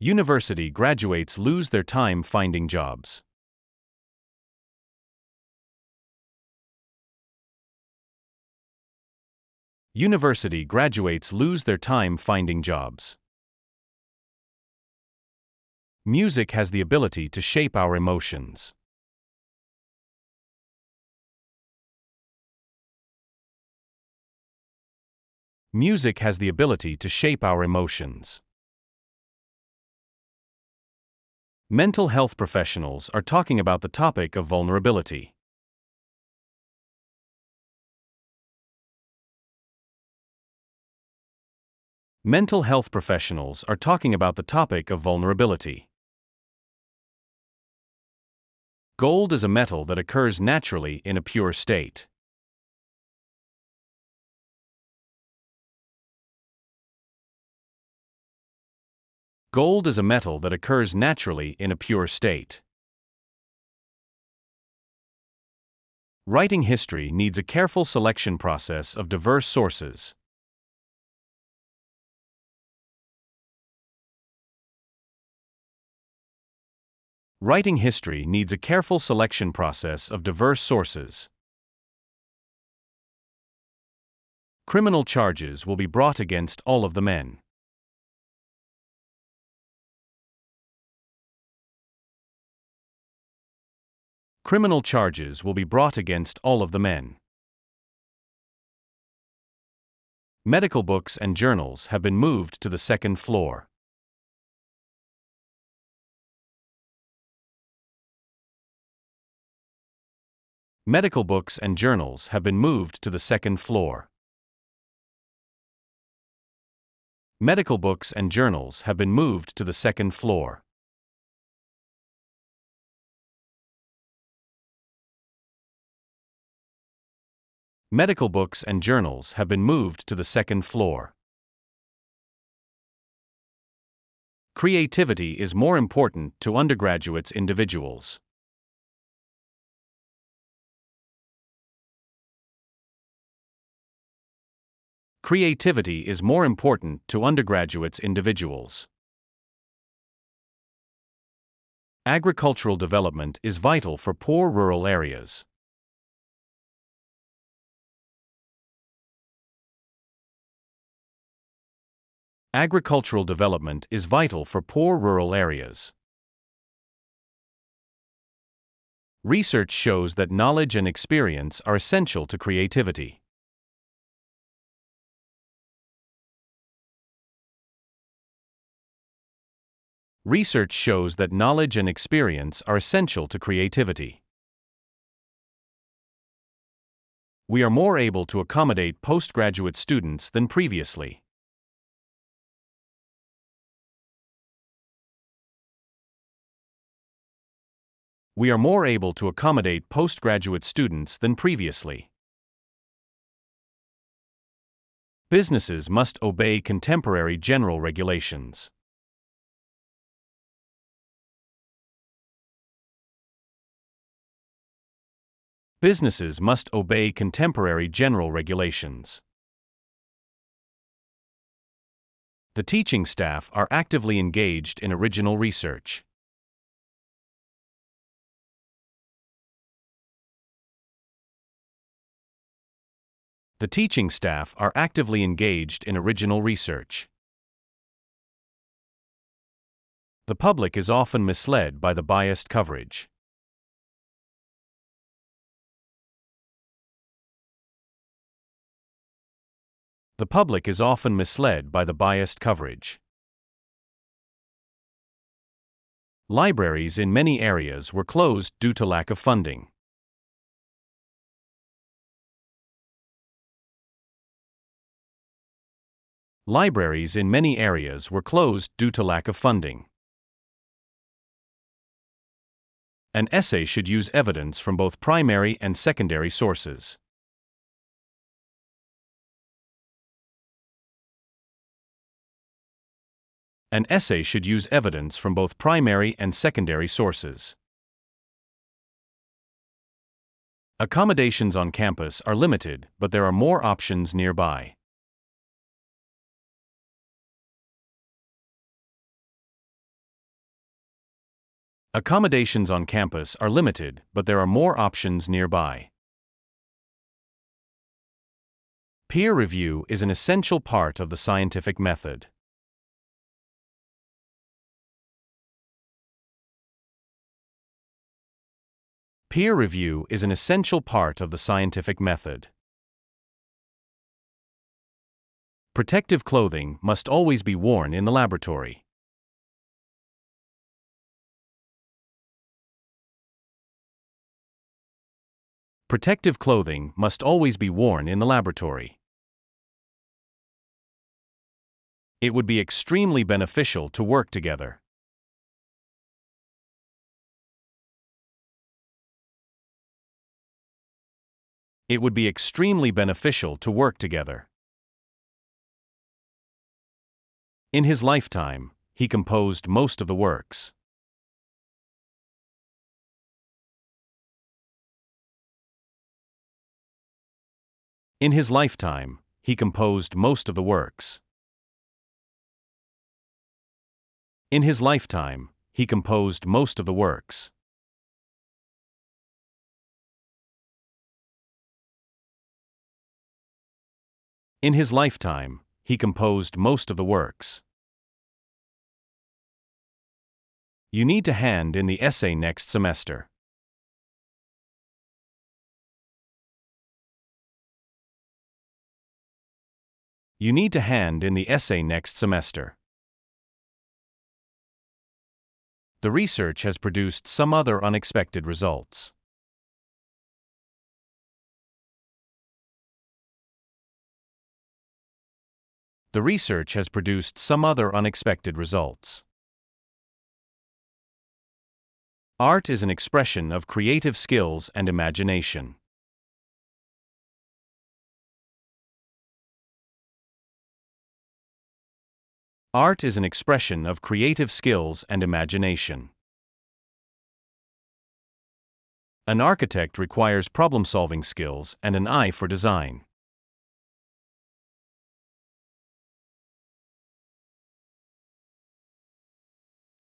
University graduates lose their time finding jobs. University graduates lose their time finding jobs. Music has the ability to shape our emotions. Music has the ability to shape our emotions. Mental health professionals are talking about the topic of vulnerability. Mental health professionals are talking about the topic of vulnerability. Gold is a metal that occurs naturally in a pure state. Gold is a metal that occurs naturally in a pure state. Writing history needs a careful selection process of diverse sources. Writing history needs a careful selection process of diverse sources. Criminal charges will be brought against all of the men. Criminal charges will be brought against all of the men. Medical books and journals have been moved to the second floor. Medical books and journals have been moved to the second floor. Medical books and journals have been moved to the second floor. Medical books and journals have been moved to the second floor. Creativity is more important to undergraduates individuals. Creativity is more important to undergraduates individuals. Agricultural development is vital for poor rural areas. Agricultural development is vital for poor rural areas. Research shows that knowledge and experience are essential to creativity. Research shows that knowledge and experience are essential to creativity. We are more able to accommodate postgraduate students than previously. We are more able to accommodate postgraduate students than previously. Businesses must obey contemporary general regulations. Businesses must obey contemporary general regulations. The teaching staff are actively engaged in original research. The teaching staff are actively engaged in original research. The public is often misled by the biased coverage. The public is often misled by the biased coverage. Libraries in many areas were closed due to lack of funding. Libraries in many areas were closed due to lack of funding. An essay should use evidence from both primary and secondary sources. An essay should use evidence from both primary and secondary sources. Accommodations on campus are limited, but there are more options nearby. Accommodations on campus are limited, but there are more options nearby. Peer review is an essential part of the scientific method. Peer review is an essential part of the scientific method. Protective clothing must always be worn in the laboratory. Protective clothing must always be worn in the laboratory. It would be extremely beneficial to work together. It would be extremely beneficial to work together. In his lifetime, he composed most of the works. In his lifetime, he composed most of the works. In his lifetime, he composed most of the works. In his lifetime, he composed most of the works. You need to hand in the essay next semester. You need to hand in the essay next semester. The research has produced some other unexpected results. The research has produced some other unexpected results. Art is an expression of creative skills and imagination. Art is an expression of creative skills and imagination. An architect requires problem-solving skills and an eye for design.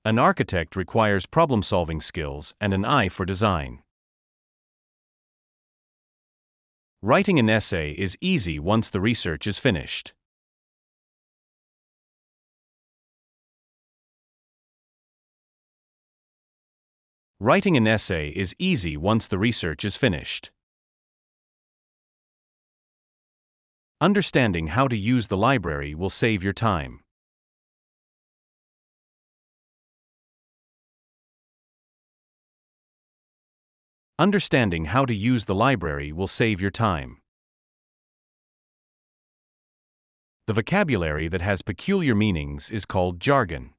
An architect requires problem-solving skills and an eye for design. Writing an essay is easy once the research is finished. Writing an essay is easy once the research is finished. Understanding how to use the library will save your time. Understanding how to use the library will save your time. The vocabulary that has peculiar meanings is called jargon.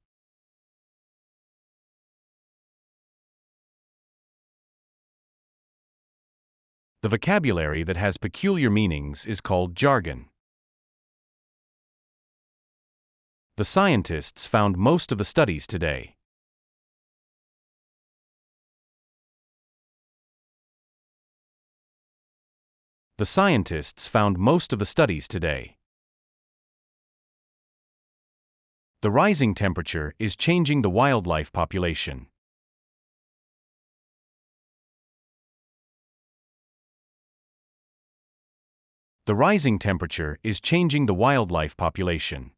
The vocabulary that has peculiar meanings is called jargon. The scientists found most of the studies today. The scientists found most of the studies today. The rising temperature is changing the wildlife population. The rising temperature is changing the wildlife population.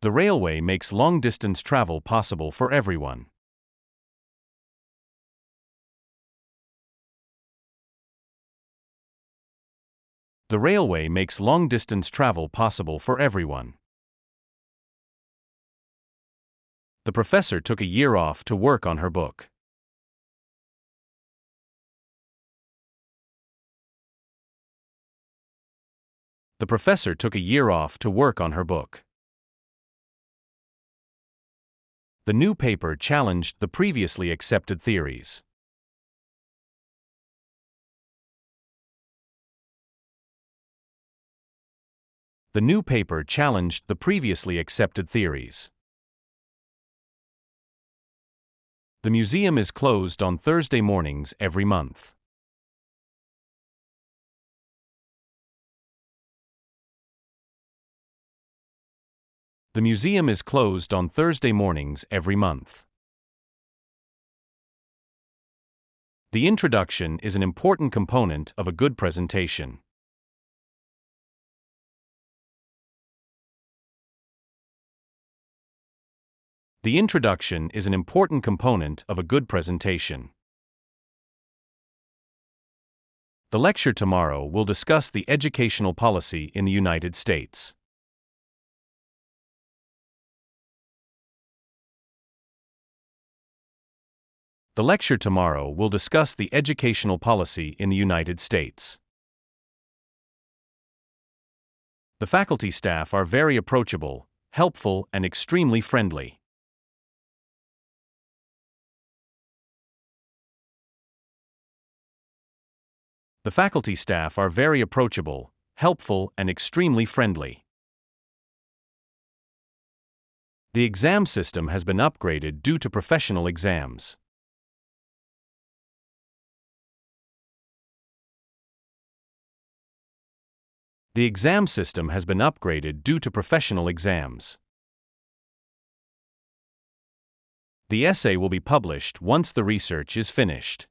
The railway makes long-distance travel possible for everyone. The railway makes long-distance travel possible for everyone. The professor took a year off to work on her book. The professor took a year off to work on her book. The new paper challenged the previously accepted theories. The new paper challenged the previously accepted theories. The museum is closed on Thursday mornings every month. The museum is closed on Thursday mornings every month. The introduction is an important component of a good presentation. The introduction is an important component of a good presentation. The lecture tomorrow will discuss the educational policy in the United States. The lecture tomorrow will discuss the educational policy in the United States. The faculty staff are very approachable, helpful, and extremely friendly. The faculty staff are very approachable, helpful, and extremely friendly. The exam system has been upgraded due to professional exams. The exam system has been upgraded due to professional exams. The essay will be published once the research is finished.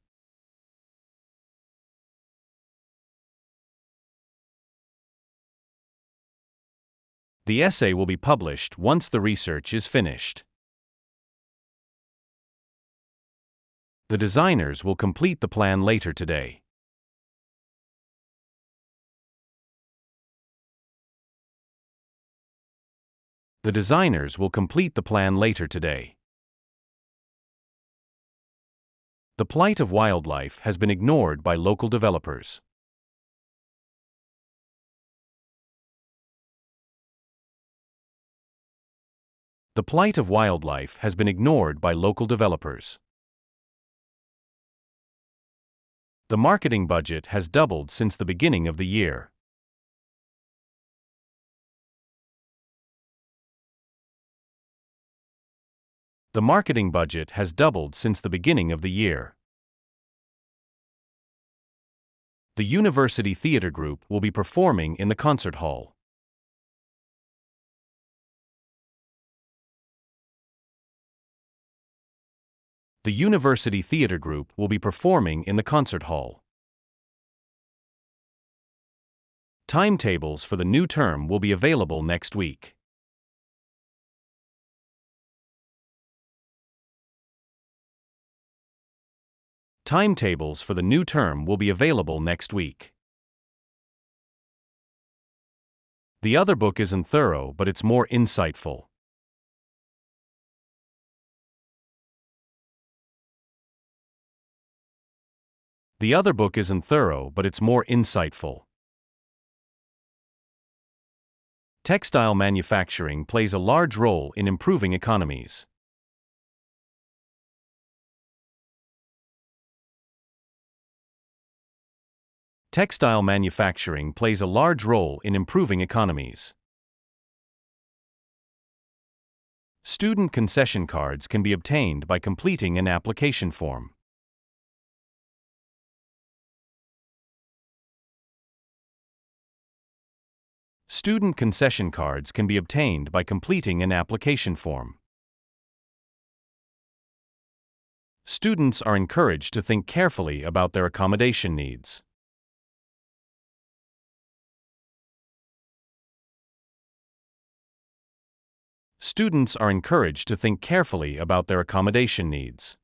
The essay will be published once the research is finished. The designers will complete the plan later today. The designers will complete the plan later today. The plight of wildlife has been ignored by local developers. The plight of wildlife has been ignored by local developers. The marketing budget has doubled since the beginning of the year. The marketing budget has doubled since the beginning of the year. The University Theater Group will be performing in the concert hall. The University Theater Group will be performing in the concert hall. Timetables for the new term will be available next week. Timetables for the new term will be available next week. The other book isn't thorough, but it's more insightful. The other book isn't thorough, but it's more insightful. Textile manufacturing plays a large role in improving economies. Textile manufacturing plays a large role in improving economies. Student concession cards can be obtained by completing an application form. Student concession cards can be obtained by completing an application form. Students are encouraged to think carefully about their accommodation needs. Students are encouraged to think carefully about their accommodation needs.